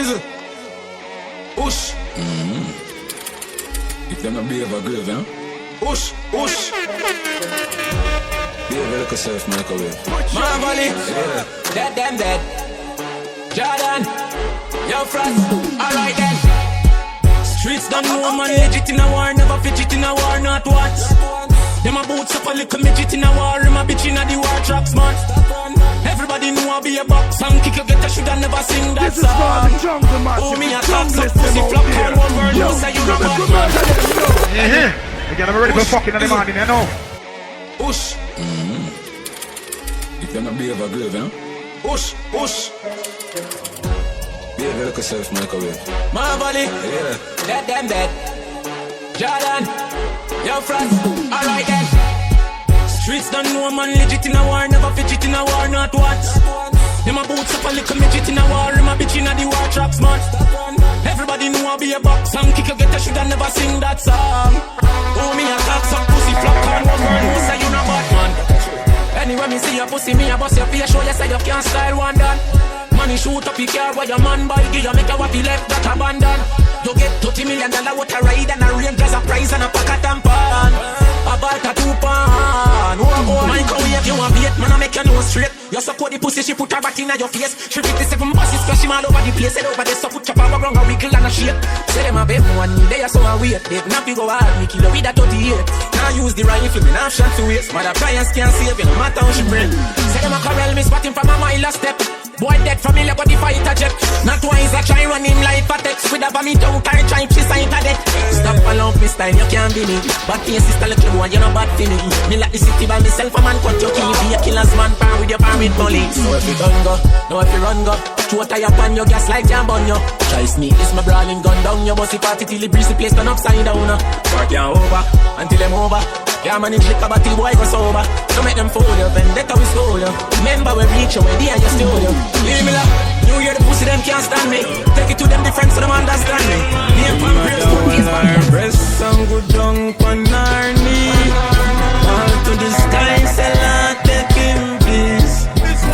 Is it? Push. If you're not be ever grave, huh? Push. Be a look yourself, microwave. Marvelly. Yeah. Dead. Jordan. Yo, Frost. Alright then. Streets don't know man legit in a war, never fidget in a war, not once. Them a boots up a little midget in a war, him a bitch in a the war tracks, man. Everybody know I be a box and kick you get a shoulda never sing that song. Oh, me a talk some pussy flop and one word, no say you not bad. Again, I'm ready for fucking on the morning, you know. Push. If you're not be ever grave, huh? Push. Be a look yourself, microwave. Marvelly. Yeah. Dead. Jordan. Yo, Frost. Alright then. Streets don't know man legit in a war, never fidget in a war, not once. Them a boots up a little midget in a war, him a bitch in a the war tracks, man. Everybody know I be a box and kick you get a shoulda never sing that song. Oh, me a talk some pussy flop and one word, no say you not bad, man. Anyway me see your pussy, me a bust your face, show you say you can't style one done. Money shoot up your car while your man buy, give you make you happy left that abandon. You get $30 million what a ride and a range as a prize and a pack of tampon. A balt a 2 pound. Oh, my God, if you want bait, man, I make your nose straight. You support the pussy, she put her back in your face. She 57 buses, splash him all over the place. Head over there, so put your power around a wiggle and a shake. Say them a babe, one knee, they are so a wait. They not be go hard, me kill her with a 38. Now use the rifle, me not shot to waste. Mother clients can't save you, no matter how she bring. Say them a corral, me spot him from a mile a step. Boy dead familiar but the fighter jet. Not twice I try run him like a text. With a vomit out or try she sight a death. Stop along me style, you can't be me. But your sister little boy, you know bad feeling. Me like the city by myself, a man cut your key. Be a killer's man, power with your power with police. So if you don't go, no if you run go. Throw tie up on your gas like jam on you. Try sneak this my brawling gun down. Your bossy party till the breeze the place turn upside down. Work you over until them over. Yeah, manage liquor, but the boy go sober. Don't make them fool you, vendetta we stole you. Remember we reach you, when they are your studio. Leave me love, you hear the pussy, them can't stand me. Take it to them different so them understand me. Name from praise, put these on her breast, some good dunk on her knee. All to the sky, sell out, take him peace.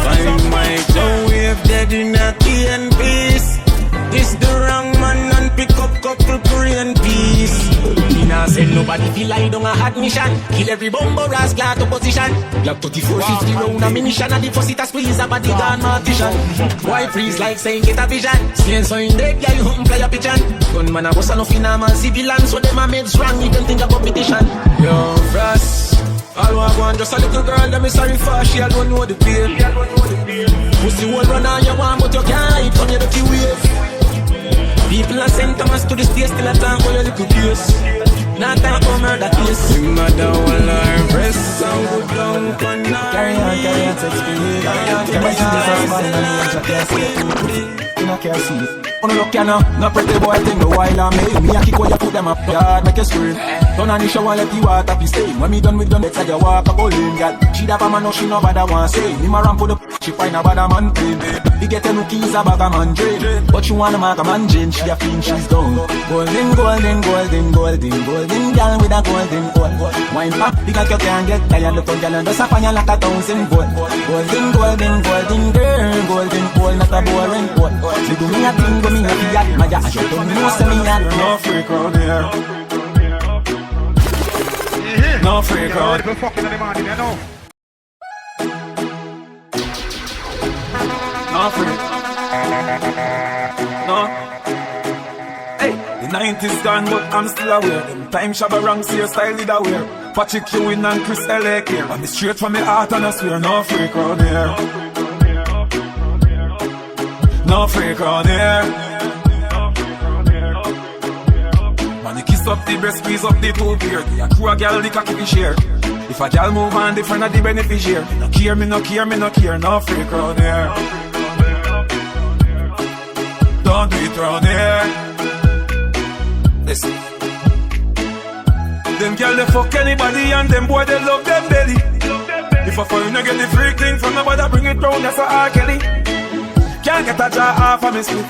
Find my Joe, wave dead in a key and peace. This the wrong man and pick up couple Korean peace. Now said nobody feel like don't a hot mission. Kill every bomber as glad opposition. Glock 3450 round ammunition and the fussy to squeeze a body gun mortician. Why freeze like saying get a vision? Skin so in dead, yeah you hunt play a pigeon. Gunman a boss and no normal civilian. So them a meds wrong, you don't think about competition. Yo, Frost, all I want just a little girl that me sorry for. She don't know the pain. Pussy will run on your one but you can't hide from your dirty ways. People are sent Thomas to the space till I time for your little case. Not time for murder case. Bring my down while I press some good down for now. Carry on, sex speed. Carry on, you know, can't see it. On look ya now, no pretty boy thing the while I make me a kick where you put them up yard, make you scream. Turn on the shower, let the water be staying. When me done with done, let's say you walk up all in, girl. She da man, no she no bother want say. Me ma ramp for the she find a bad man clean. He get a new keys a bag a man drain. But she wanna make a man Jane, she a fiend, she's down. Golden, girl with a golden gold. Wine pop, because you can't get tired. Look on girl and just a fan you like a thousand gold. Golden girl, golden gold, not a boring gold. She do me a thing, go me a fiat, my ass, you don't know, say me a no freak round here. No freak round. People fucking on the morning, you know. No freak. No. Hey, the 90s gone, but I'm still aware. Them time shabba wrong, see your style leader wear. Patrick Ewing and Chris L.A. here. I'm straight from my heart and I swear, no freak round here. No freak round here. Man, you kiss up the breast, squeeze up the two beard. A crew a gal, the cocky be share. If a gal move on, different of the beneficiary. Me no care, no freak round here. Don't do it round here. Listen. Them gal they fuck anybody and them boy they love them belly. If a foreigner get the freak thing from nobody bring it round, that's a R. Kelly. Can't get a jar off of me slip.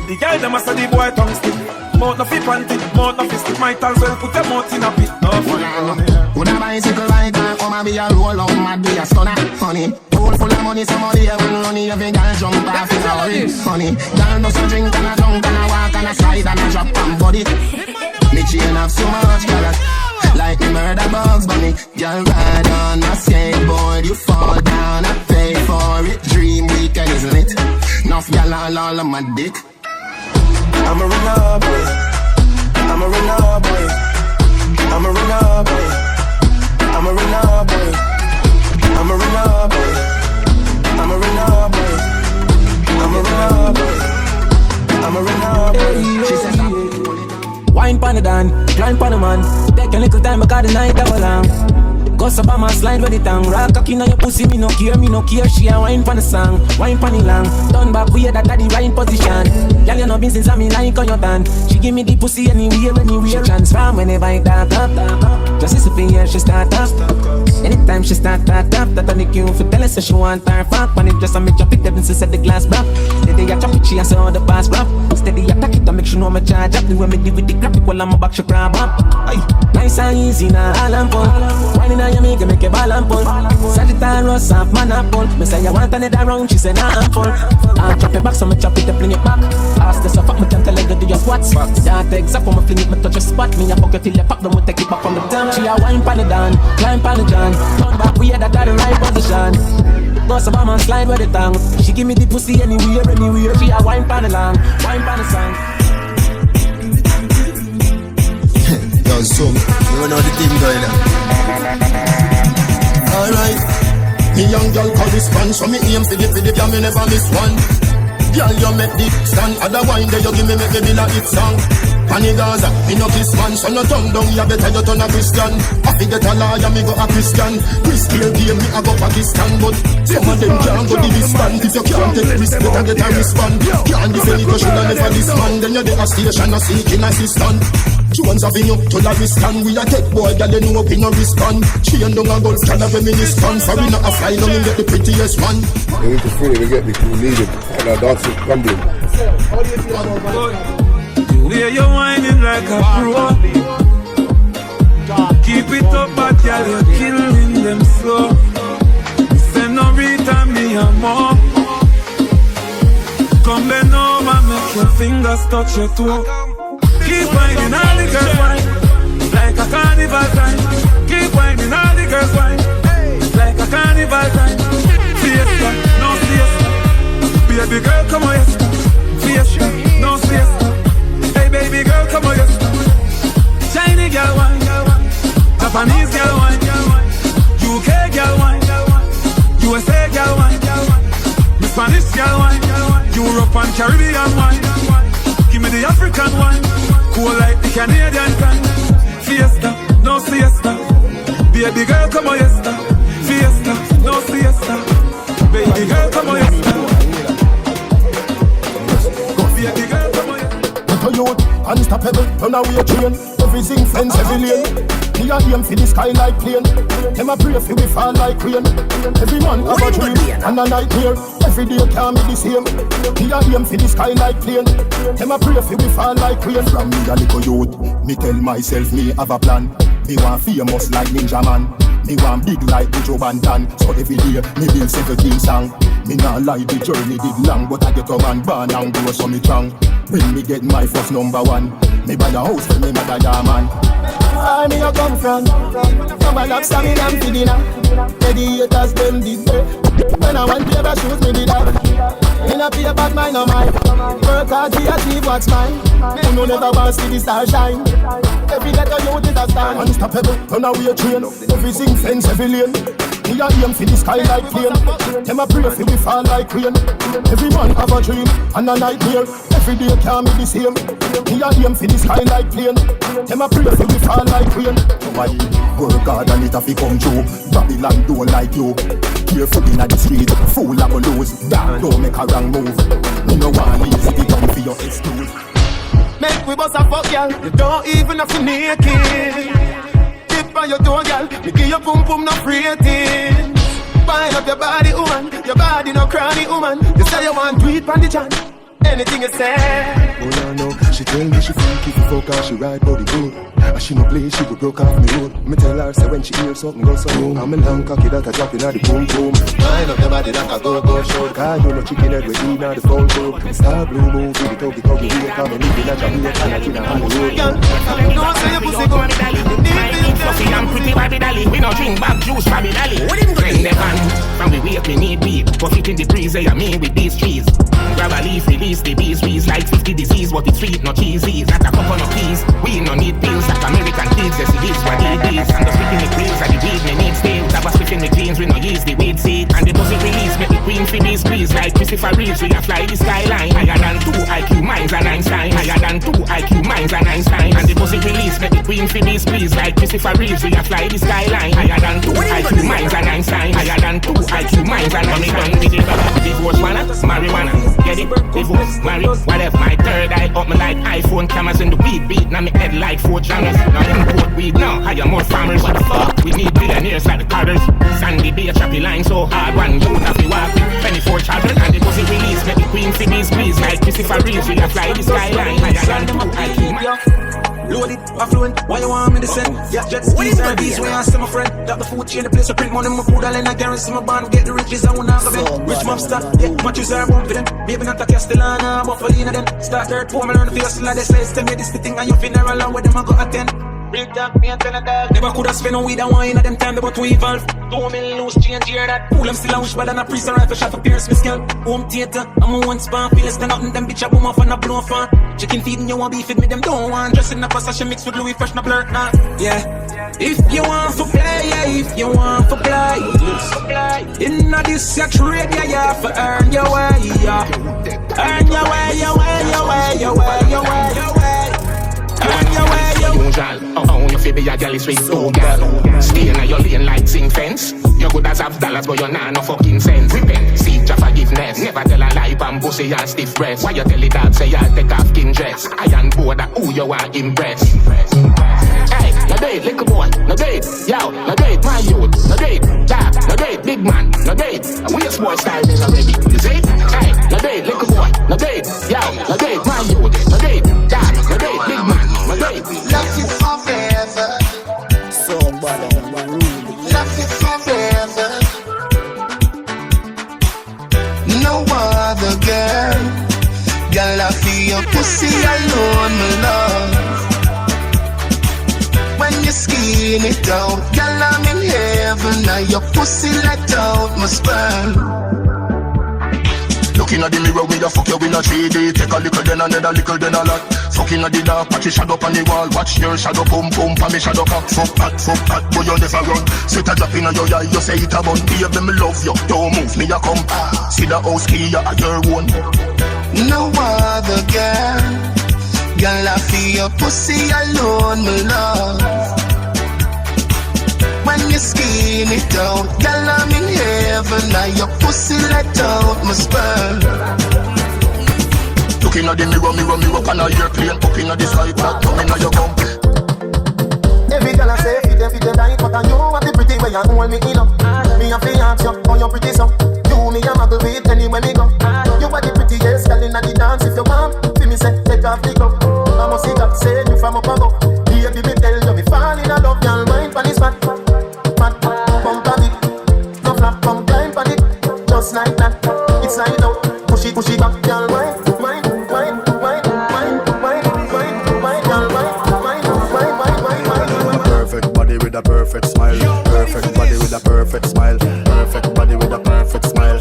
The girl them a say the boy tongue stick. Mouth no fit panty, mouth no fit stick. Might as well put your mouth in a pit. No funny. Would a bicycle rider, come and be a roll up, mad be a stunner. Honey, pool full of money, somebody when money every girl jump off in a hurry. Honey, girl does a drink and a drunk and a walk and a slide and a drop on body. Me chain have so much color, like me murder bugs bunny. Girl ride on a skateboard, you fall down, I pay for it. Dream weekend is lit. Enough y'all all on my dick. I'm a runner boy. I'm a runner boy. I'm a runner boy. I'm a runner boy. I'm a runner boy. I'm a runner boy. I'm a runner boy. I'm a runner boy. She says wine pon the dan, climb pon the man. Take a little time because the night that long. Go so my slide with the tongue. Rock cocky on your pussy, me no care. She a wine pon the song, wine pon the long. Turn back way that the right position. Girl you know business and me like on your band. She give me the pussy anywhere. She transform whenever I talk up. Just as a she start up. Anytime she start that on the queue for tell her so she want her fuck. When it just a me chop it up and set the glass block. Then they a chop it, she a say all the pass rap. Steady attack it to make sure no me charge up. The way me deal with the graphic while I'm a back she grab up. Nice and easy now all and pull. Whining on you make a ball and pull. Sagittarius half man and pull. Me say you want another round, she say nah I'm full. I'll chop it back so me chop it up fling it back. Ask the fuck me can't tell her to do your squats. That exact when me fling it me touch your spot. Me a fuck you till you pop them we take it back from the damn. She a wine pan the dan, climb pan the jan. Turn back we that the right position. Go so man slide with the tongue. She give me the pussy anywhere. She a wine pan the long, wine pan the song. Yo, so you know the team going on. Alright, me young girl correspond, so me aim for the girl, me never miss one. Girl, you make the stand, other wine there you give me make me like it song. Pani Gaza, me no kiss man, so no tongue down, you better you turn a Christian. I forget a lawyer, me go a Christian. Christian game, me I go Pakistan, but some of them can't go the wristband. If you can't take risk, better get a wristband. Can't defend it, you should have never this man. Then you're the station, a seeking assistant. Jones Avenue to La Ristan. We a take boy, girl, you know we no respond. She and down a golf can have a ministan. So we not a fly, no me get the prettiest one. We need to free, we get the crew needed. And our dance is crumbling. The way you're whining like a pro. Keep it up, but girl, you're killing them slow. Say no return me a more. Come bend over, make your fingers touch your toe. Keep whining all the girls wine, like a carnival time. Keep whining all the girls wine, like a carnival time. Fiesta, no siesta. Baby girl, come on, yes. Fiesta, no siesta. Hey baby girl, come on, yes. Chinese girl wine, Japanese girl wine, UK girl wine, USA girl wine, Spanish girl wine, Europe and Caribbean wine. Give me the African wine, cool like the Canadian kind. Fiesta, no siesta. Baby girl, come on, yesta. Fiesta, no siesta. Baby girl, come on, yesta. Baby girl, come on, yesta. Little youth, unstoppable, run away train. Everything fence, every lane. Me a aim for the sky like plane. Them a pray for we fall like rain. Every man have a dream and a nightmare. Every day can't be the same. Me a aim for the sky like plane. Them a pray for we fall like rain. From me a little youth, me tell myself me have a plan. Me want famous like Ninja Man. Me want big like the Joe Bantan. So every day me build 17 song. Me not lie, the journey did long, but I get a man born and grow so me strong. When me get my first number one, me buy a house for me mother ya man. Where me you come from? From a lobster me damn for dinner. The haters them did there. When I want paper shoes me did that. In a paper bag mine no mine. Work hard to achieve what's mine. Who no never wants to see the star shine. Every letter you is a stand. Unstoppable, run away train. Everything fence, every lane. Me a aim for the sky like plane. Them a pray for we fall like rain. Every man have a dream and a nightmare. Every day can't be the same. Me a aim for the sky like plane. Them a pray for we fall like rain. Why work hard and it a fi come true. Babylon don't like you. Careful inna the street, fool a go lose. That don't make a wrong move. Me no want easy to come for your excuse. Make we bust a fuck, y'all. You don't even have to naked. Tip on your toe, girl. Me give your pum pum no rating. Wind up your body, woman. Your body no cranny, woman. You say you want tweet on the chan. anything you say. Oh no, no, she tell me she freaky for fuck her, she ride body good. And she no play, she go broke off me road. Me tell her, say when she hear something go so boom. I'm a long cocky that I drop in at the boom boom. Mind up your body like a go-go show. Cause you no chicken head with Dina the phone too. Star blue movie, the tuggy tuggy, we come and live in a Jamaica and in a Hollywood. Don't say your pussy good. Fluffy and pretty Bobby Dolly. We no drink back juice, Bobby Dolly. Bring the van, from we wake we need beat. Put it in the breeze, I mean with these trees. Grab a leaf, release the bees, weeds like 50 disease. But it's sweet, no cheesy, not a coconut peas. We no need pills like American kids. Yes, it is what it is. And the spitting the pills and the weed, me need stains. I was spitting the jeans, we no use the weed seed. And the pussy release, make the queen for these squeeze. Like Christopher Reeves, we a fly the skyline. Higher than 2 IQ minds and Einstein. Higher than 2 IQ minds and Einstein. And the pussy release, make the queen for these squeeze. Like Christopher Reeves, we a fly the skyline. Higher than 2 IQ minds and Einstein. Higher than 2 IQ minds and Einstein. Divorce wanna, marijuana. Get it? Divorce, marry, whatever. My third eye up me like iPhone cameras in the weed beat. Now me head like 4 channels. Now import weed now, hire more farmers. What the fuck? We need billionaires like the Carters. Sandy Bay, choppy line so hard. One you have to walk with 24 children. And the pussy release, make the queen for these squeeze. Like Christopher Reeves, we a fly the skyline. Higher than 2 IQ. Loaded, affluent, why you want me to send? Yeah, jet skis, RVs, where I see my friend. Got the food chain, the place, I print money, my food, all in, I guarantee my band, get the riches, I won't have them. Rich mobster, yeah, matches are one for them. Maybe not a Castellana, but for Lena them. Start third, me learn the face, like they say, tell me this the thing, and your funeral, along with them, I go attend. Real talk, me and tell a dog. Never could have spent no weed and wine at them time, but we evolve. 2 million loose change here that. Pool, I'm still a wish, but I'm a priest, a rifle shot for Pierce, my skull. Home theater, I'm a one span, feel less than nothing, them bitch, I boom off and I blow off on. Chicken feeding, you want beef, feed me, them don't want. Dressing up a sasha mixed with Louis fresh, no blur, nah. Yeah. If you want for play, yeah, if you want for play. Inna this your trade, yeah, you have to earn your way, yeah. Earn your way, your way, your way, your way, your way, your way. Earn your way, your way. Oh, you feel be a galley sweet, oh, girl. Stay in your lane like zinc fence. You good as have dollars, but you're not no fucking sense. Repent, seek your forgiveness. Never tell a lie, and pussy and stiff breast. Why you tell the dog say you take off king dress? I am bored of who you want impress. Hey, no date, little boy, no date. Yo, no date, my youth, no date. Dab, no date, big man, no date. We a sport style is already, you see? Hey, no date, little boy, no date. Yo, no date, my youth, no date. Dab, no date, big man, no date. Love you forever. Somebody on the room. Love you forever. No other girl. Girl, I feel your pussy alone, my love. When you skin it out, girl, I'm in heaven. Now your pussy let out my sperm. Looking at the mirror when you fuck you in a 3D. Take a little then another little then a lot. Fucking at the dark, patch your shadow on the wall. Watch your shadow pump pump and me shadow cock. Fuck that, but you never run. Sit a drop in your eye, you say it a bun. Baby, me love you, don't move me, you come. See the house key, you are your own. No other girl. Girl, I feel your pussy alone, my love. When you skin it out, girl, I'm in heaven. Now your pussy let out my sperm. Looking at the mirror, can I hear plane up in the sky, that coming at your gum. Every girl I say, fit them tight, but I know what the pretty way you hold me in up. Me a fi ask you, how you pretty so. You me a muggle with anywhere me go. You are the prettiest girl inna the dance. If you want, fi me say, take off the glove. I must see that say you from up above. Baby, me tell you, me fall in love, girl, mind pon this spot. Bump on it, no flap, come climb on it. Just like that, it's like out. Push it back, girl, wine, girl, wine. Perfect body with a perfect smile. Perfect body with a perfect smile. Perfect body with a perfect smile.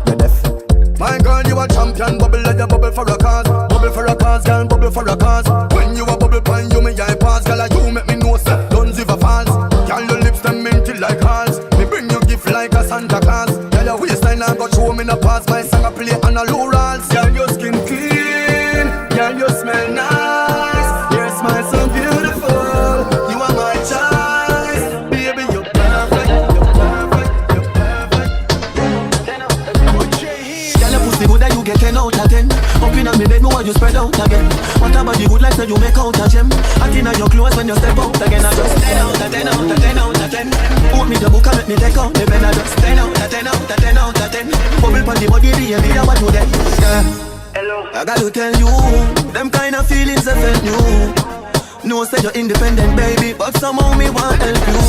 You're deaf. My girl, you a champion. Bubble like a bubble for a cause. Bubble for a cause, girl, bubble for a cause. When you a bubble pine, you me eye pass. Girl, you make me know say, don't give a false. Girl, your lips them minty like hearts. Me bring you gift like a Santa Claus. Girl, your waistline I got show me no pass. My song I play on a low rolls. Girl, your skin clean. Girl, you smell nice. Your smile so beautiful. You are my choice. Baby, you're perfect. You're perfect. You're perfect. Girl, your pussy good that you get 10 out of 10. Up inna me bed, me want you spread out again. What about the good life that you make out a gem? I think that your clothes when you step out again. I just 10 out of 10 out of 10 out of 10. Put me the book and let me take out the pen. I just 10 out of 10 out of 10 out of 10. Bubble pon the body, baby, I want you there. Yeah. I gotta tell you, them kind of feelings I felt new. No say you're independent, baby, but somehow me want help you.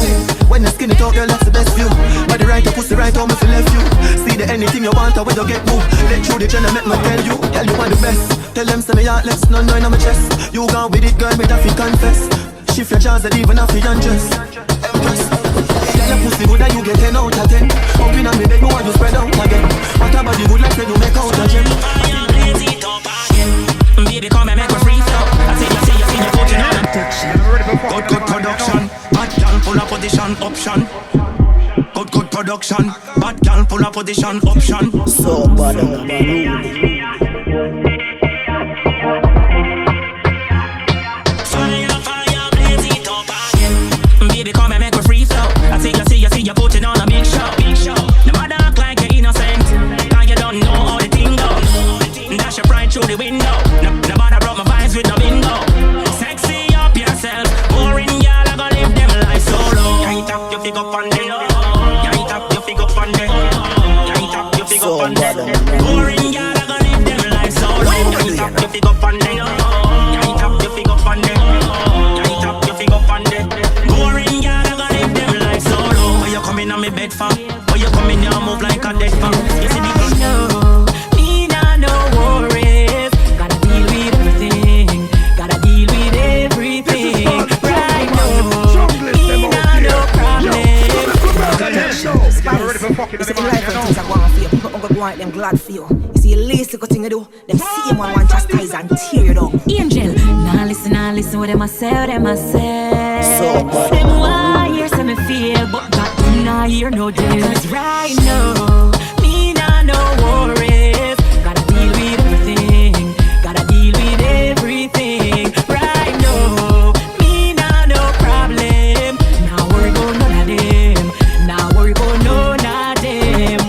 When the skinny talk, girl, that's the best view. Body right, your pussy right, how me feel left you. See the anything you want, or when you get moved. Let you the gender, make me tell you, girl, you want the best. Tell them say me heart, let's none in my chest. You gone with it, girl, me that fi confess. Shift your chance, that even if you undress. Empress, girl, your pussy good, and you get 10 out of 10. Up in a me bed, me want you spread out again. What about the good like when you make out a gem? Baby, come and make me freeze up. I see you putting on good production. Bad girl full of position option. Good production. Bad girl full of position option. So bad. Fire, blaze it up again. Baby, come and make me freeze up. I see you putting on a big show. No matter act like you're innocent, cause you don't know how the thing go. Dash your pride through the window. Nobody brought my vibes with the bingo. Sexy up yourself. Boring girl, I gonna live them life solo. You ain't up, you fig up on them. You ain't up, you fig up on them. You ain't up, you fig up on them. Boring girl, I gonna live them life solo. You ain't up, you fig up on them. You ain't up, you fig up on them. You ain't up, you fig up on them. Boring girl, I gonna live them life solo. Where you coming on me bed for? Where you coming here move like a dead for? You see the You see, life and things are going for you. People don't want them glad for you. You see, the least little thing you do, them see one want chastise and tear you down. Angel, nah listen what them a say, So them why hear say me feel, but God them nah hear no deals. Right now, me nah no worries. Gotta deal with everything. Gotta deal with everything. Right now, me nah no problem. Now worry about none of them. Now worry about none of them.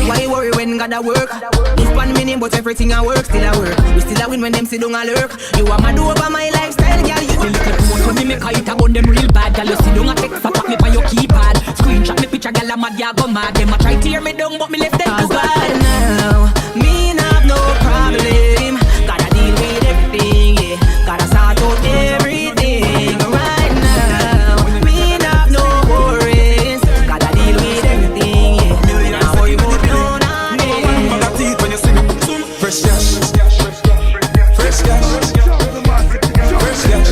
Why worry when gotta work? This one minute, but everything I work, still I work. We still a win when them sit down and lurk. You are mad over my lifestyle, girl. You the little post when me make a hit about them real bad. Girl, you sit down and text attack me by your keypad. Screenshot me picture, girl, I'm mad, ya go mad. Them a try tear me down, but me left them to God. Now, me not have no problem. Gotta deal with everything, yeah. Gotta sort out everything right now. Me not have no worries. Gotta deal with everything, yeah. Now worry about none of them. Bag of teeth when you see me. Fresh cash. Fresh cash. Fresh cash.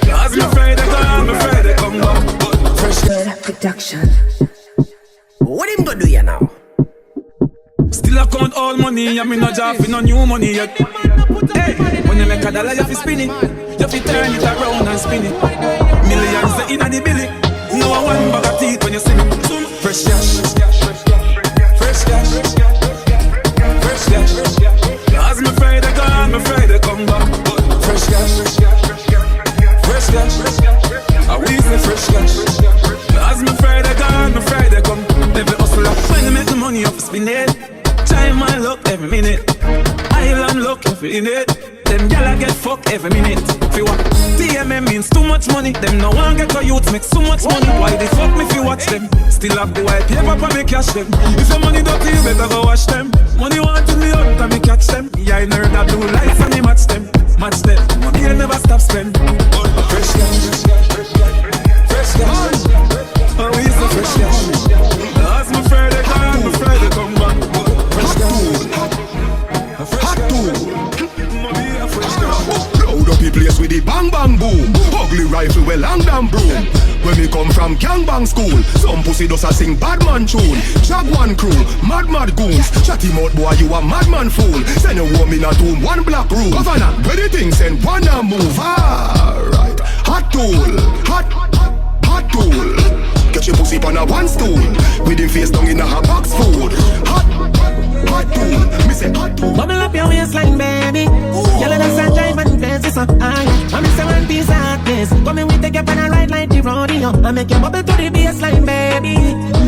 As me Friday come back. Fresh cash. Production. What him gonna do ya now? Still I count all money, and me no job for no new money yet. Hey, when you make a dollar, you fi spin it. You fi turn it around and spin it. Millions inna the billy. No one bag of teeth when you see me. Fresh cash. Fresh cash. Fresh cash. As me Friday gone, me Friday come back. Fresh cash. Fresh cash. I we say fresh cash. As me Friday gone, me Friday come. Every hustler, when you make the money, you fi spin it. Time my luck every minute. Island luck every minute. Them gyal get fucked every minute. Fi what? TMM means too much money. Them no one get a youth make so much money. Why they fuck me fi watch them? Still have the white paper for me cash them. If your money dirty, you better go wash them. Money wanting me out, can me catch them. Yeah, I nerd that do life and me match them. Match them. Money I never stop spend. Fresh cash. Fresh cash. Oh, we is the fresh cash. As my Friday gone, my Friday come back. Load up the place with the bang bang boom. Ugly rifle with long damn broom. When we come from gangbang school, some pussy does a sing badman tune. Jaguan crew, mad goons. Chatty mouth boy, you a madman fool. Send a woman a tomb, one black room. Governor, where the things send one a move. Alright, hot tool, hot tool. Get your pussy on a one stool. With him face down in a box food. Hot tool, me say hot tool. Bubble up your waistline, baby. Y'all let us drive and fancy so high. I miss a one piece of hotness. Come in, we take up on a ride like the rodeo. I make you bubble to the baseline, baby.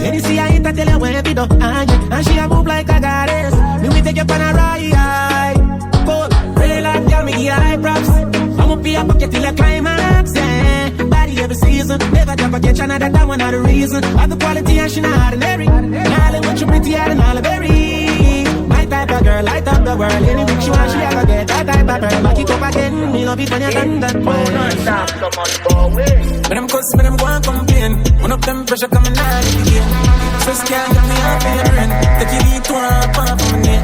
Lady see I hit, I tell you where we do. And she a move like a goddess. Me we take up on a ride. Cold, real life, girl, me give high props. I'm up here, pocket till I climax, yeah. Body every season, never drop a catch another, that one not the reason. Of the quality and she not ordinary. Now what you pretty and all the berry. My type of girl, light up the world. Any week she want, she a go get that type of girl. Back it up again, me love it when you done that. Non-stop, so much for way. When them cuss, when them go and complain, one up them pressure coming out again. Just can't get me off in your brain. Take it deep to a pop from me.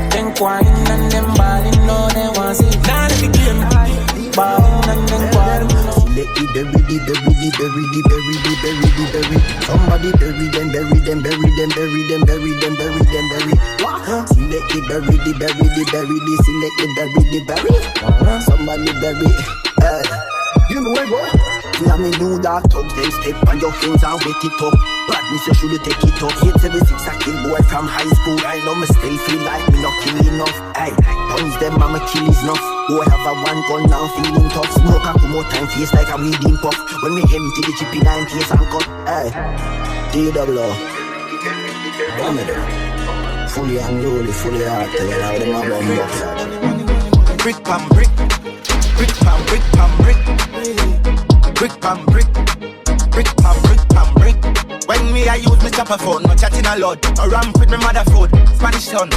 Them quarreling and them balling, no they want see. Now let the game balling and them quarreling. Let it bury. Somebody bury them. Let it bury, select the bury. Somebody bury. You know where go? Let me do that talk, then step on your things and wake it up. Badness, you should take it up. 876, I kill boy from high school. I know me still feel like me not killing enough. Aye, guns them and me kill is enough. Boy have a one gun now feeling tough. Smoke and come out time face like a weeding puff. When me empty the chip in 9 case and cut. Aye, D-double-O. Damn it. Fully unruly, fully hearted. Now them a bomb box. Brick pam brick. Brick pam brick pam brick. Brick pam brick. Brick pam brick pam brick. When me I use me chopper phone, no chatting a lot. I ramp with me mother phone, Spanish son,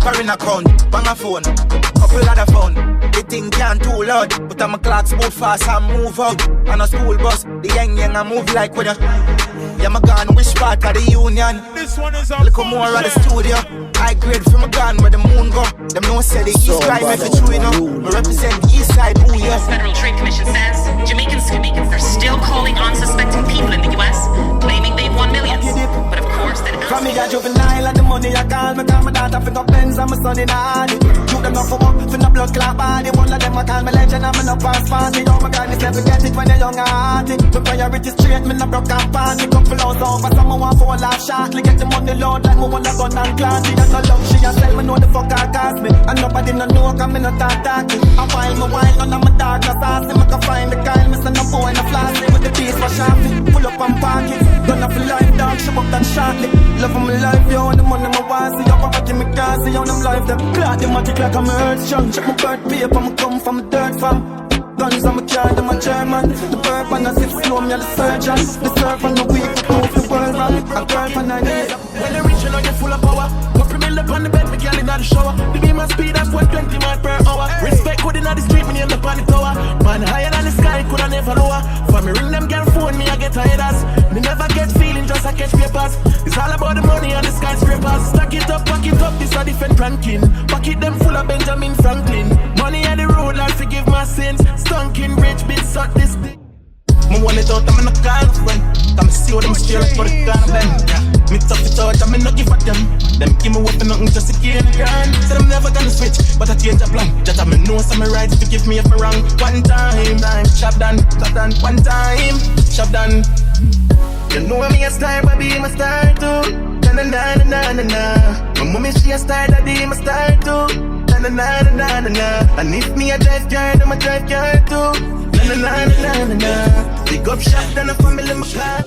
foreign account, bang a phone, couple other phone. The thing can't too loud, but I'm a clocks move fast and move out. On a school bus, the young I move like with a. Yeah, my gun, which part of the union? This one is a look more at the studio. I grade from a gun where the moon go. Them no say the east side, if it's true enough. We represent the east side, ooh yeah. Federal Trade Commission says Jamaicans are still calling unsuspecting people in the US, claiming they've won millions. But of course, that from me a juvenile and the money I call me, call my daughter pick up Benz and my son in Hardy. Shoot them up for work, for the blood clot body. One of them I call me legend, I'm in a pass party. Oh my God, never get it when you're young and hearty. My priority straight, me no broke and party. Couple hours over, someone want for a laugh shortly. Get the money load like me want a gun and classy. That's no love, she a sell me know the fuck I cost me. And nobody no know, cause me no talking. I while me wild, none of my dog no saucy. Me can find the kind, me send a boy no flossy. With the piece for shopping, pull up and park it. Gonna for life, dog, show up that shortly. Love of my life, yo, and the money my wife. See up, I give me gas, see on them life, them. Clock the magic like I'm a earth strong. Check my birth paper, me come from a dirt farm. Guns on my car, them a German. The bird and I sit slow, me a the surgeon. The surf and the weak, move the world round. A girl and I need. When they reach, you know you're full of power. Couple mil up on the bed, me girl in the shower. The beam and speed, that's 120 miles per hour. Respect good in the street, me name up on the tower. Man higher than the sky, coulda never lower. For me ring them girl phone, me I get tired. Me never get feeling, just I catch papers. It's all about the money and the skyscrapers. Stack it up, this a different ranking. Pocket them full of Benjamin Franklin. Money on the road, Lord forgive my sins. Stunking rich, bitch, suck this dick. Me want it out, I'm in a car friend. Come see what them steer up for the car bend. Me tough it out, I'm not give a them. Them give me weapon, nothing just to gain a grand. Say them never gonna switch, but I change a plan. Just have me know some right if you give me a wrong. One time, shop done, one time, shop done. You know me a star, baby, I'm a star too. Na-na-na-na-na-na. My mommy, she a star, daddy, I'm a star too. Na-na-na-na-na-na. And if me a drive car, I'm a drive car too. Na-na-na-na-na-na. Big up shop, then a family in my car.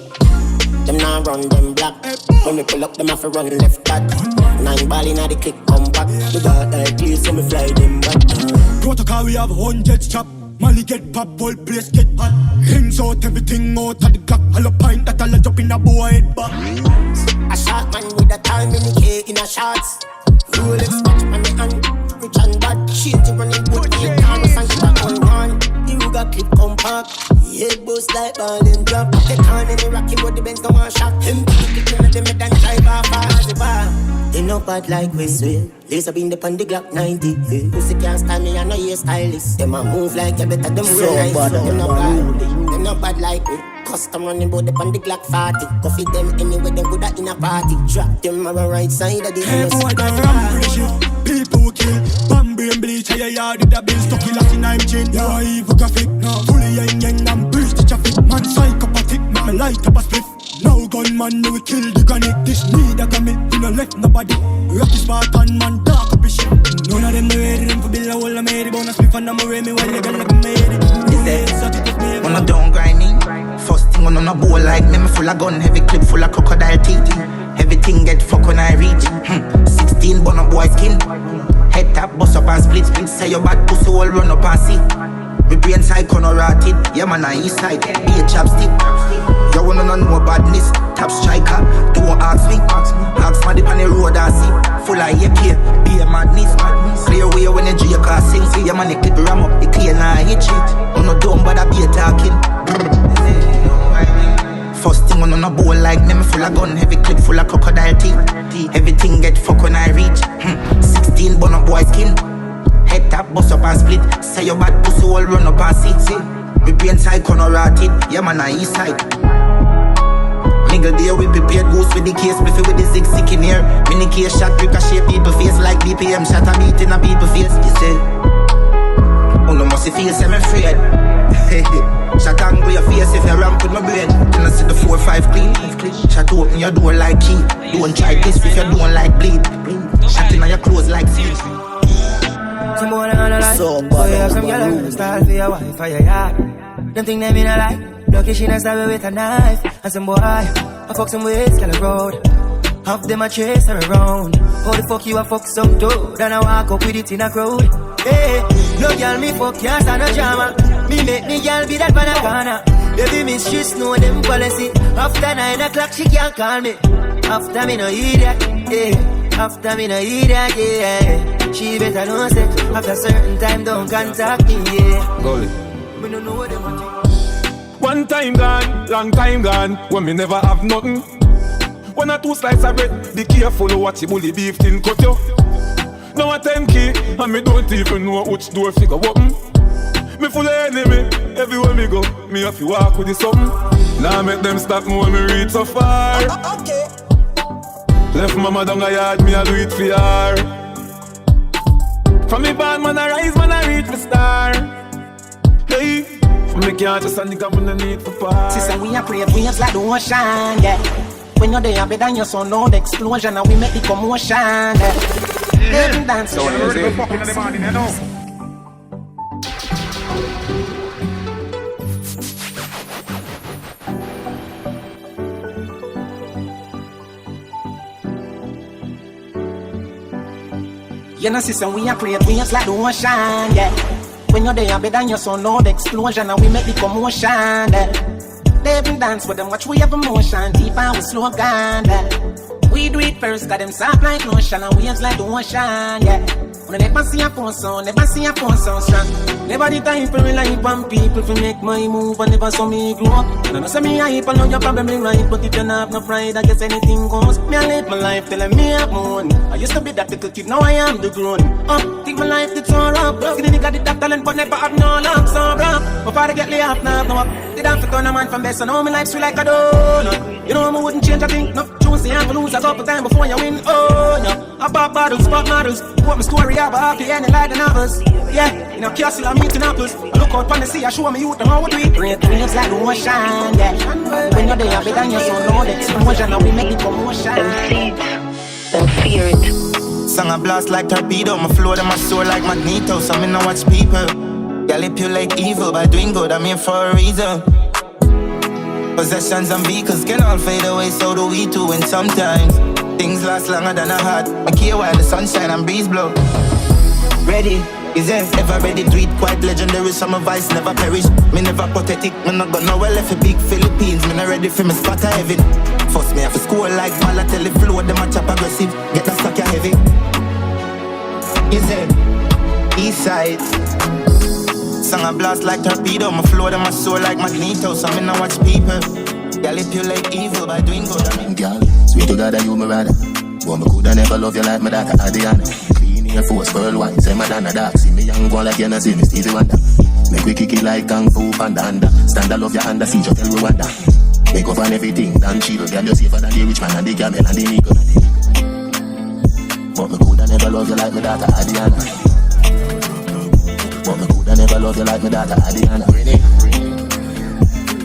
Them now run them black. When me pull up, them have to run left back. 9 ball inna the click, come back. The dark eye clear, so me fly them back. Protocol, we have 100 chop. Molly get pop, whole place get hot. Hands out, everything out of the clock. All a pint that all a drop in a boy head back. A shot man with a time in the K in a shots. Rolex watch on the hand. Rich and bad, shit to running good. The cameras and shit that all one. The Ruga clip compact. Head boost like ball and drop. The time in the Rocky but the Benz don't want shot. Him pick it in the mid and drive off as the bar. They no bad like we swear. Lace up in the pan the Glock 90. Pussy can't stand me, I know you're stylist. Them a move like you better them real nice. Them no bad, them no bad like we. Custom running bout the pan the Glock 40. Coffee them anyway, them good at in a party. Drop them on the right side of the house. Hey boy, that ram people kill. Bambi and bleach, I yard with the bill. Stuck in last in I'm chain. You are evil graphic. Fully yang and breach the traffic. Man psychopathic, man light up a spliff. Now gunman, no we kill the granite. This need a commit, we no left nobody. Rocky Spartan, man, dark up his shit. None of them no ready, them for bill a whole of me. The bonus spliff and I'm away me while you get like a made it. When I don't grind me, first thing on a bowl like me, me full of gun, heavy clip full of crocodile teeth. Everything get fuck when I reach. 16 bun up boy skin. Head tap, bust up and split. Say your bad pussy all run up and see. Me brain side corner rotted. Yeah man, I east side, be a chapstick. You wanna know badness, top striker. Don't ask me. Ask my dip on the road I see. Full of AK, be a madness. Clear way when the J-car sing. See your money clip ram up, the clear now hit shit. On no dumb but I be a talking. First thing on a bowl like me full of gun. Heavy clip full of crocodile teeth. Everything get fuck when I reach. 16 bun up boy skin. Head tap, bust up and split. Say your bad pussy all run up and see. Me brain side corner rotted. Yeah man, I east side. Nigga there we prepared goose with the case. Before with the sick in here. Mini case shot ricochet people face. Like BPM shot a beat in a people face. You say oh no must feel I'm afraid. Shot angle your face if you ramp with my brain. Then I see the 4-5 clean. Shot open your door like key. Don't try this if you don't like bleed. Shot in your clothes like seed. Some boy on a lie. So bad. Some girl style for your wife or your yard. Them think they mean a lie. Lucky she not stab with a knife. And some boy, I fuck some with Skelly Road. Half them a chase her around. How the fuck you a fuck some dude? And I walk up with it in a crowd. Hey, no girl me fuck can't stand no drama. Me make me girl be that pan a corner. Baby miss she know them policy. After 9 o'clock she can't call me. After me no eat that, yeah. After me no eat that, yeah. She better know set. After certain time don't contact me, yeah. Goalie. Me no know what them want. One time gone, long time gone. When me never have nothing. 1 or 2 slices of bread. Be careful of what you bully beef thin cut you. Now a 10 key, and me don't even know which door figure open. Me full of enemy, everywhere me go, me have to walk with the something. Now make them stop me when me reach so far. Okay. Left mama down a yard, me a do it for her. From me band man I rise, man I reach the star. Hey, from me can't just a nigga when I need for part. Sister, we a pray waves like the ocean, yeah. When you're there, better than your son, no the explosion, and we make the commotion, yeah. Them dance, so we're ready for fucking in the morning, you know. You know, sister, we a create waves like the ocean, yeah. When you're there, better than your son, no the explosion, and we make the commotion, yeah. They even dance with them, watch we have emotion, deep and we slow down, yeah. We do it first, got them soft like lotion and waves like the ocean, yeah. When I never see a phone sound, never see a phone sound strong. Never the time for rely on people to make my move and never saw me grow up. And I know say me hype, I know you're probably right, but if you don't have no pride, I guess anything goes. Me I live my life telling me I'm on. I used to be that little kid, now I am the grown up. Think my life did so rough. See the nigga did that talent, but never have no luck, so rough. My father get laid off, now no up. Did have to turn a man from best, so now my life's sweet like a donut. You know me wouldn't change a thing, no. Choose the hand to lose a couple times before you win, oh no. I pop bottles, pop models. Put my story up, I have to end it like the novels. Yeah, in a castle I'm eating apples. I look out on the sea, I show me youth and how we do it. Great waves like the ocean, yeah. When you're there, better than your son, no the explosion, and we make the commotion. Them see it, them fear it. Song a blast like torpedo, my flow them my soul like magneto. So me no watch people. Y'all lip you like evil, by doing good I'm here for a reason. Possessions and vehicles can all fade away, so do we too. And sometimes things last longer than a heart. I care while the sunshine and breeze blow. Ready? Is there ever ready to eat? Quite legendary, some advice never perish. Me never pathetic, me not got nowhere left for big Philippines. Me not ready for me spot of heaven. First me have to score like Balotelli, flow them a chop aggressive. Get the stock heavy. Is there? East side. Song a blast like torpedo, my flow them my soul like magneto. So me not watch people. Y'all lip you like evil by doing good. I mean, girl, sweet to God that you my rather. But me coulda never love you like my daughter Adriana. Clean Air Force, pearl white, say Madonna dark. See me young go like you not see me Stevie Wonder. Make we kick it like Kung Fu Panda under. Stand I love your under, see you tell Rwanda. Make up on everything, Dan shield. Girl you safer than the rich man and the camel and the nigga. But me coulda never love you like my daughter Adriana. But me coulda never love you like my daughter Adriana.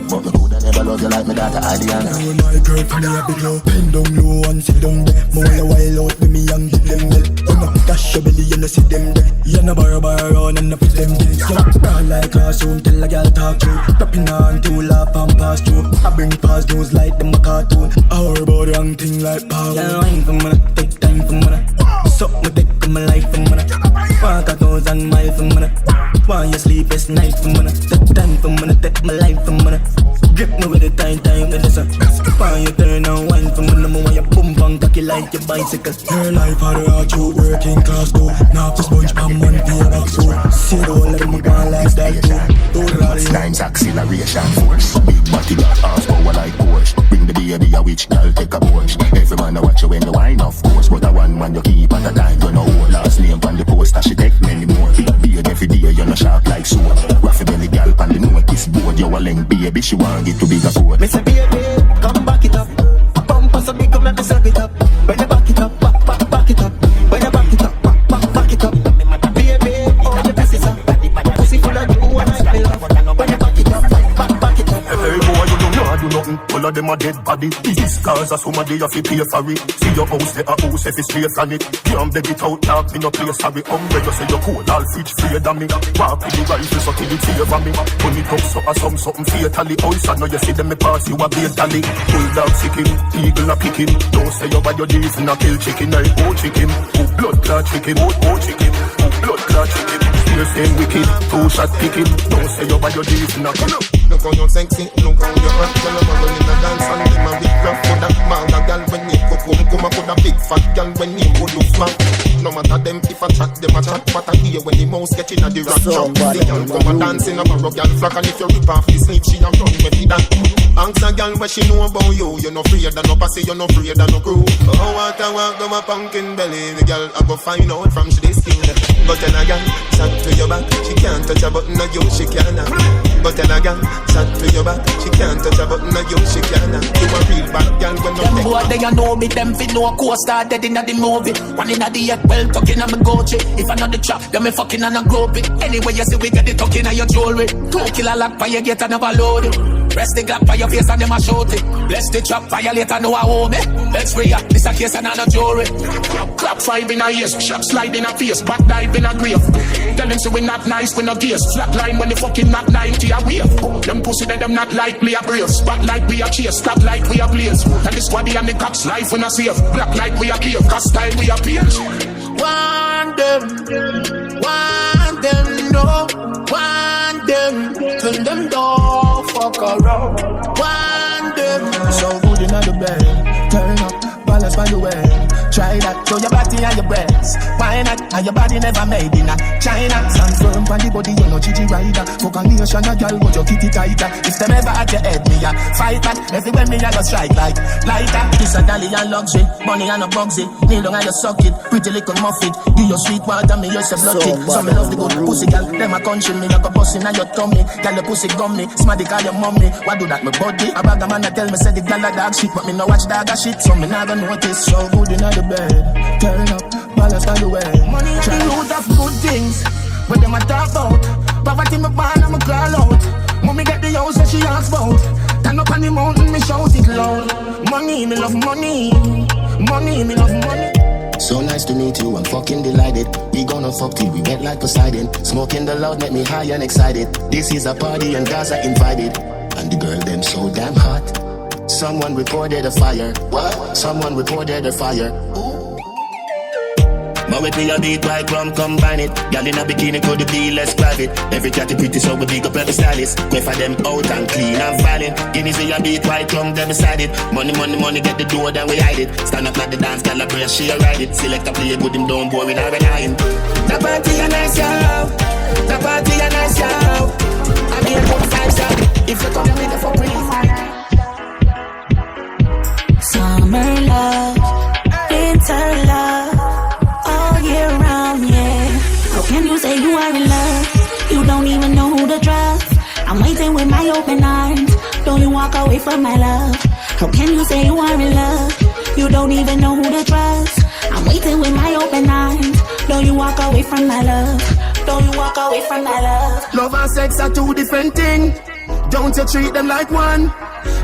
But me coulda never love you like my daughter Adriana. You my girl for me a big low. Bend down low and sit down there. More a while out with me and give them well. You know dash your belly and you see them there. You know bar around and you put them in. You crawl like classroom till a girl talk through. Tapping on to laugh and pass through. I bring past those like them a cartoon. I worry about young thing like power. Yeah, wine for money, take time for money. Suck me take to my life for money. Walk 1,000 miles for money. Want your sleepless night for money. Take time for money, take my life for money. Grip me with the time with the sun. Want you turn and wine for money. I want you boom bang cocky like your bicycle. Your life hard out, you working class too. Now to sponge my money pay back so. See the whole of them go like that too. Last times acceleration force. Big body got horsepower like Porsche. Bring the baby a witch girl take a Porsche. Every man a watch you when you wine of course. But a one man you keep at a time. You know who last name on the poster. She take many more. Beard every day you know sharp like sword. Raffy belly gal on the notice board. You a leng baby she want get to bigger food. Me say baby, come back it up. Bump us a big come let me serve it up. When you back it up, back it up. When you back it up, back it up. Baby, oh the best is up. Pussy full of you and I love. When you back it up, back it up. Hey boy, you don't know I do nothing. All of them a dead body. This cause a somebody you fi pay for it. See your house, they a house if it's straight on it. Can't beg it out, talk me no play sorry. Umbrella say you cold, all fridge afraid of me. Walk with the rifle so till it favor me. Turn it up so a something fatally. House I know you see them me pass you a batally. Bulldog sicking, eagle a picking. Don't say you bad your days and a kill chicken. I go chicken, oh blood clot chicken, oh chicken, oh blood clot chicken. Still same wicked, 2 shot picking. Don't say you bad your days and a kill. Look how you sexy, look how you hot. Girl, I'm running a dance and them a big crap. Coulda manga girl when you come a coulda big fat girl when you go look smart. No matter them if I chat, them a chat. But I hear when the mouse get in a the rock jump. The girl come a dancing a barrow girl flock. And if you rip off the sleeve, she a run with it that. Ask a girl what she know about you. You no afraid of no pussy, you no afraid of no crew. Oh, what I walk go a pumpkin belly. The girl I go find out from she this skin. But tell a girl, chat to your back. She can't touch a button of you, she can't. But tell a girl, chat to your back. She can't touch a button of you, she can't. You a real bad girl when no them boy they a know me, them fit no co-star dead inna the movie. One inna the head, well tucking on me Gucci. If I know the trap, then me fucking on a grope it. Anyway you see we get the tucking on your jewelry. 2 killer lock for your gate and never load it. Rest the glock for your face and them a shoot it. Bless the trap violator know I owe me. Let's react, this a case and not a jury. Clap 5 in a ears, shot slide in a face, back dive in a grave. Tell them so we not nice, we no gears. Flat line when they fucking not 90 a wave. Them pussy then them not like we a brace. Back like we a chase, stop like we a blaze. And the squaddy and the cops life we no safe. Black like we a cave, cause style we a page. Want them, no. Want them, turn them door, fuck around. Want them. So good in the bed, turn up, balance by the way. Try that, show your body and your breasts. Why not? And your body never made in a China. Stand firm on the body, you know Gigi rider. Fuck a nation, a girl, but you kitty tighter. If them ever at your head, me a fight that. Everywhere me a go strike like lighter. This a dolly and luxury, money and a bugsy. Kneel down and you suck it, pretty little muffin. Give your sweet water, me yourself lucky. So me love the good pussy, girl. Them a country, me a go bustin' on your tummy. Girl, your pussy gummy, smarty call your mommy. What do that, my body? A bag of man a tell me say the girl a dog shit, but me no watch dog a shit, so me never notice. So good in the bed, turn up, balance by the way. Money is the root of good things, but them a talk about. Poverty me born and me crawl out. Mommy get the house that she asks about. Turn up on the mountain, me shout it loud. Money, me love money. Money, me love money. So nice to meet you, I'm fucking delighted. We gonna fuck till we wet like Poseidon. Smoking the loud make me high and excited. This is a party and guys are invited. And the girl them so damn hot. Someone reported a fire. What? Someone reported a fire. But with me a beat like rum, combine it. Girl in a bikini could be less private. Every cat is pretty so we big up every stylist. Quay for them out and clean and violent. Guineas in a beat like rum, them beside it. Money, get the door, then we hide it. Stand up like the dance, girl a brace, she a ride it. Select a play with him, don't boring or relying. The party a nice y'all. The party a nice y'all. I'm here for 5 stars. If you come here with the fuck real. Summer love, winter love, all year round, yeah. How can you say you are in love? You don't even know who to trust. I'm waiting with my open arms. Don't you walk away from my love? How can you say you are in love? You don't even know who to trust. I'm waiting with my open arms. Don't you walk away from my love? Don't you walk away from my love? Love and sex are 2 different things. Don't you treat them like one?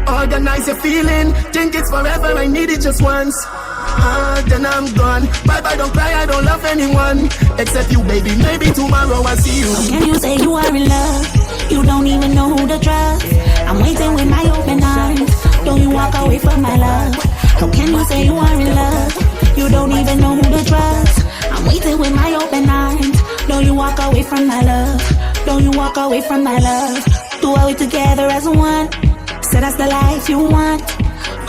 Organize your feeling. Think it's forever, I need it just once. Then I'm gone. Bye bye, don't cry, I don't love anyone except you, baby. Maybe tomorrow I'll see you. How can you say you are in love? You don't even know who to trust. I'm waiting with my open arms. Don't you walk away from my love? How can you say you are in love? You don't even know who to trust. I'm waiting with my open arms. Don't you walk away from my love. Don't you walk away from my love. Do it together as one. Say that's the life you want.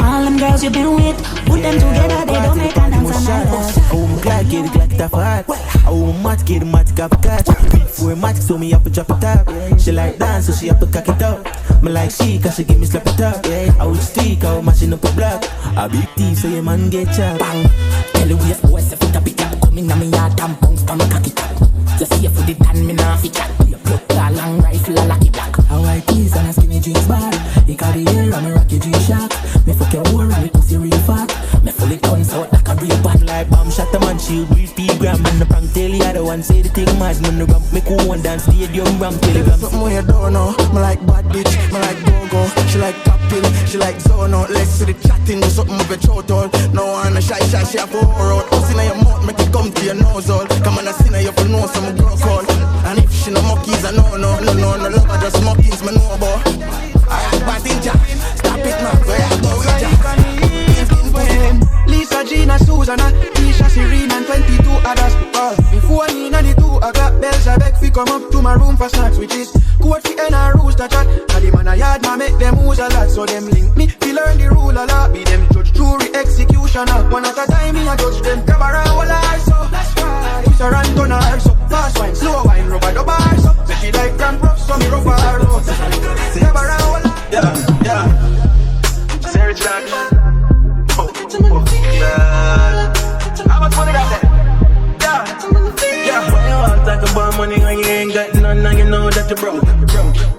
All them girls you've been with, put them together, they don't make a dance on my love. Oh, glad get it like that for hot. Oh, mat get it, mat got a catch. Before mat, so me up and drop it up. She like dance, so she up to cock it up. Me like she, cause she give me slap it up. I would stick, I would mashing up a block. A big thief, so your man get chopped. Bang, tell the way boys, if it up, it up. Coming on me yard, and bounce down, cock it up. Just see if you did tan, me nah fit chat. Put a long rifle, a lucky black. How I tease and a skinny jeans bar. He got the hair, and me rocky G-Shock. Me fuck your war, and me pussy real fat. Me fully guns out like a real bad. Like bomb shot a man, shield with P-gram. And the prank tell the other one, say the thing mad. Man, the ramp, me cool one dance, stadium ramp, telegram. Something where you don't know. Me like bad bitch, me like go-go. She like popping, she like zone out. Let's see the chatting, do something with your throat all. No one a shy, she have to pour out. Pussy in your mouth, make it come to your nose all. Come on, I see now you for know some girl call. And if she no monkeys, I know, no love her, just monkeys, me know about. Alright, bad in Jack, stop it man, where I go with Jack. Lisa, Gina, Susanna, Tisha, Serena, and 22 others. Before me and the two, I got bells, I beg fi come up to my room for snacks, which is court fi and a rooster chat. Now the man a yard, now make them moves a lot, so them link me, fi learn the rule a lot. Be them judge, jury, executioner. One at a time, me a judge them. Grab around all her so. That's right. Push her and turn her so. Fast wine, slow wine, rubber the bar so. Say she like ramp rough, so me rough her road. Grab around all her. Yeah. Sarah Jack. Yeah. How much money that there? Yeah. Why you all talk about money when you ain't got none and you know that you're broke?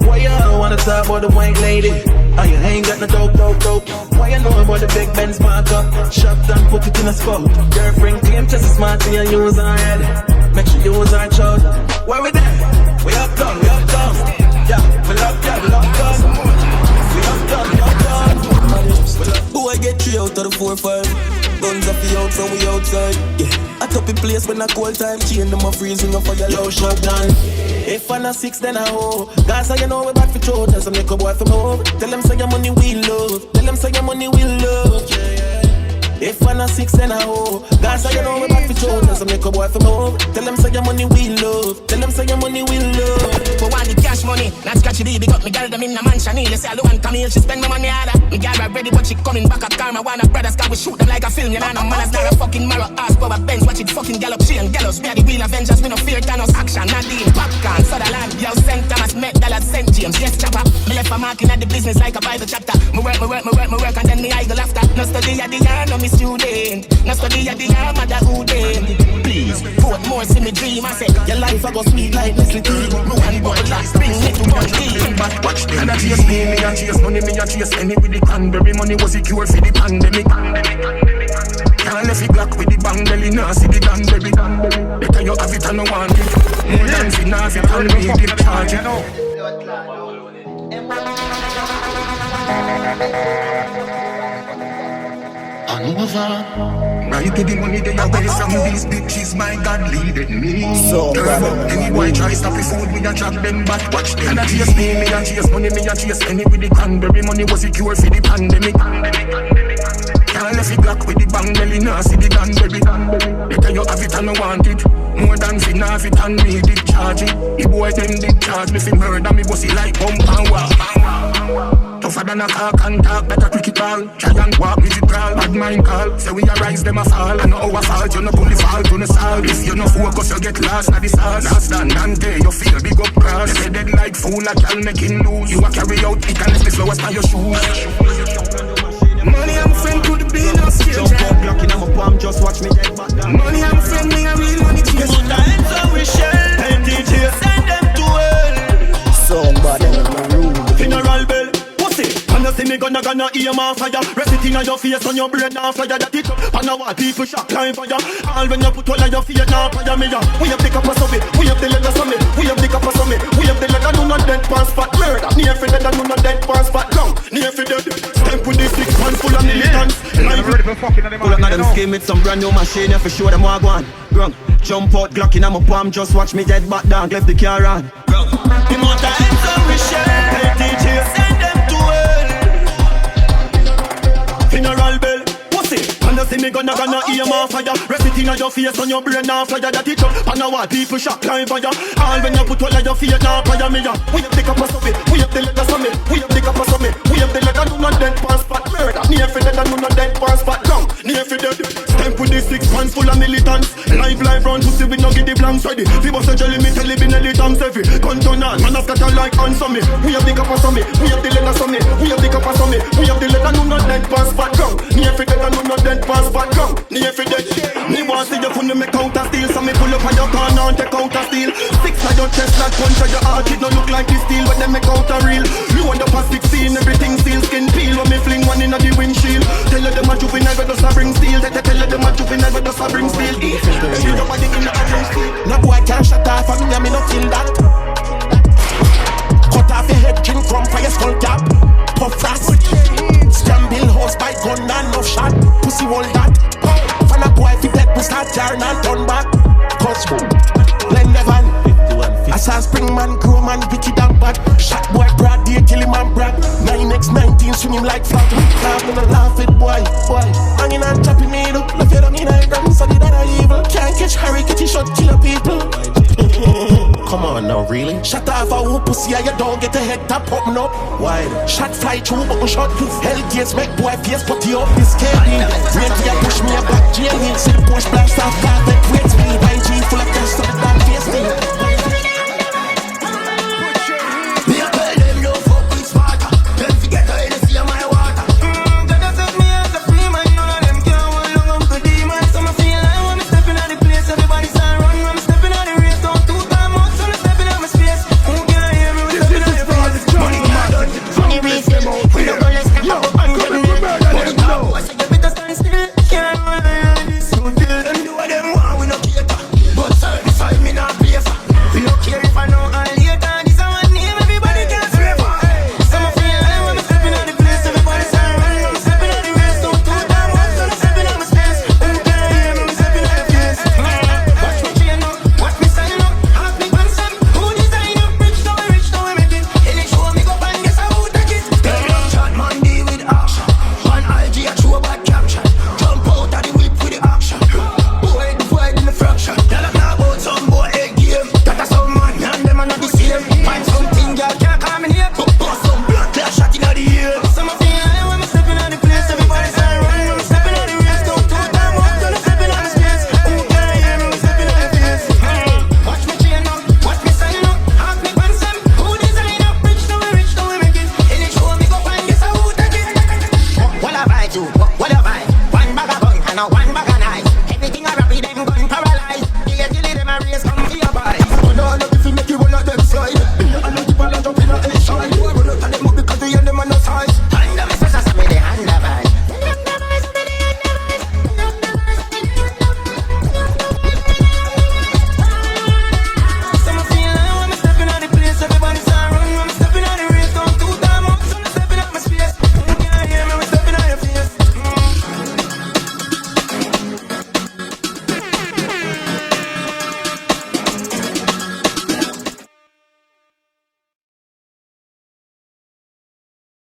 Why you all wanna talk about the white lady? Oh, you ain't got no dope. Why you know about the big Benz marker? Shopped and put it in a scope. Girlfriend claim just as smart and you use her head. Make sure you use her child. Where we there? We up done. Yeah, we love down. Boy, get 3 out of the 4-5. Guns off the outside, we outside. Yeah, I top in place when I cold time. Chain them a freezing up for your low shot down. If I'm a 6, then I hoe. Guys, I know we back for throat. Tell some nigga boy from home. Tell them say your money we love. Yeah. If I'm a 6, then I hoe. Guys, I know we back for throat. Tell some nigga boy from home. Tell them say your money we love. For all the cash money, not scratchy D. Big up me girl, them in a mansion. You say I don't want Camille, she spend my money harder. Me girl ready, but she coming back up. Karma, one of brothers, can we shoot them like a film. You know, no man is not a fucking marrow. Ass power Benz, watch it fucking gallop. She and gallows, we are the real Avengers. We no fear Thanos. Action, Nadine, Popcorn, Sutherland. Yo, St. Thomas, Met, Dallas, St. James. Yes, chopper. Me left a marking at the business like a Bible chapter. Me work, and then me idle after. No study at the yard, no me student. No study at the yard, mother who then. Please, put more see me dream. I say, your life I go sweet like Nestle tea. Me one boy last bring me to one day. Watch me, and I chase me and chase money, me and chase any with the Canberry money was the cure for the pandemic. Can't let it black with the bang belly, nah see the Danberry. Better you have it and no want it. More than finance, it can be the charge, you know. Right to the money they away from these bitches, my God leaded me. So any boy try stop the food, we a track them back, watch them. And I chase me and chase money, me and chase any with the Canberry money was the cure for the pandemic. Can't let it black with the bang belly, nah see the Danberry. Better you have it and no want it. More than finance, it and me did charge it. The boy them did charge me for murder, me bossy like pump and walk. Tougher than a car can talk, better quick it all. Try and walk with it crawl, bad mind call. Say we a rise, them a fall. I know our fault, you no pull the fault to the solve. If you no focus, you get lost, not the sauce. Last than Dante, you feel big up cross. They dead like fool, I can make it lose. You a carry out, it and it's the slowest on your shoes. Money I'm friend could be no skill. Jump up, blocking on my palm, just watch me get back down. Money I'm friend, me a real money chase. Put the hands on we share. Hey DJ, send them to hell. Somebody in my room. Funeral bell. And you see me gonna ear my fire. Rest it in your face on your brain now fire. That it up and now what people shock climb fire. All when you put all of your fear now fire me. We have the cup of summit, we have the leather summit. We have the cup of summit, we have the leather. No not dead pass fat murder. Near for dead and no not dead pass fat long. Near for dead. Step with the 6 man full of militants. Pull up now them scheme with some brand new machine. For sure them walk one. Jump out Glock in my palm. Just watch me dead back down. Left the car on. The more time so we share. Hey DJ, send them to hell. Funeral bell, pussy. And you see me gonna aim off fire. Rest it inna your face on your brain now fire. That it up, and now people shock live fire. All when you put all of your fear now fire me ya. We have the capacity, we have the letters on me, we have the capacity, we have the letter do not dead pass spot murder. Near for dead and do not dead pass spot long. Near for dead. Stamp with the 6 pants full of militants. Live round pussy we no get the blanks ready. People say jelly me tell it in the dance heavy. Gun turn on, man after like hands on me. We have the capacity, we have the letters on me, we have the capacity, we have the letter do not dead pass spot long. Near for dead and do not dead pass spot long. Near for dead. Me want see you finna make out a steal, so me pull up on your corner and take out a steal. 6 on your chest like punch on your heart, it no look like this steel, but them make out a real. You want the past 16, everything steel, skin peel. When me fling one inna the windshield, tell you them a juvenile but just a bring steel. Tell you them a juvenile but just a bring steel. Nobody in the no boy can't shut off and me no feel that. Cut off your head, drink rum for your skull cap. Puff fast, scramble horse by gun and no shot. Pussy hold that. Fan a boy fi dead, we start jarring and turn back. Cause blend Evan, I saw Springman, Crowman, wicked and bad. Shot boy Brad, they kill him and brag. 9x19 swing him like flag. Laugh and laugh it boy. Hanging and chopping me up, left you down in a gram, so that are evil. Can't catch Harry, catch shot, kill people. Come on now, really? Shut off a whoop pussy and you don't get a head tap open up. Wide shot fly through, but shot hell gates make boy face putty up this KB. Wait till you push me a back jail. See the push blast off carpet. Wait till me YG full of cash so that face me.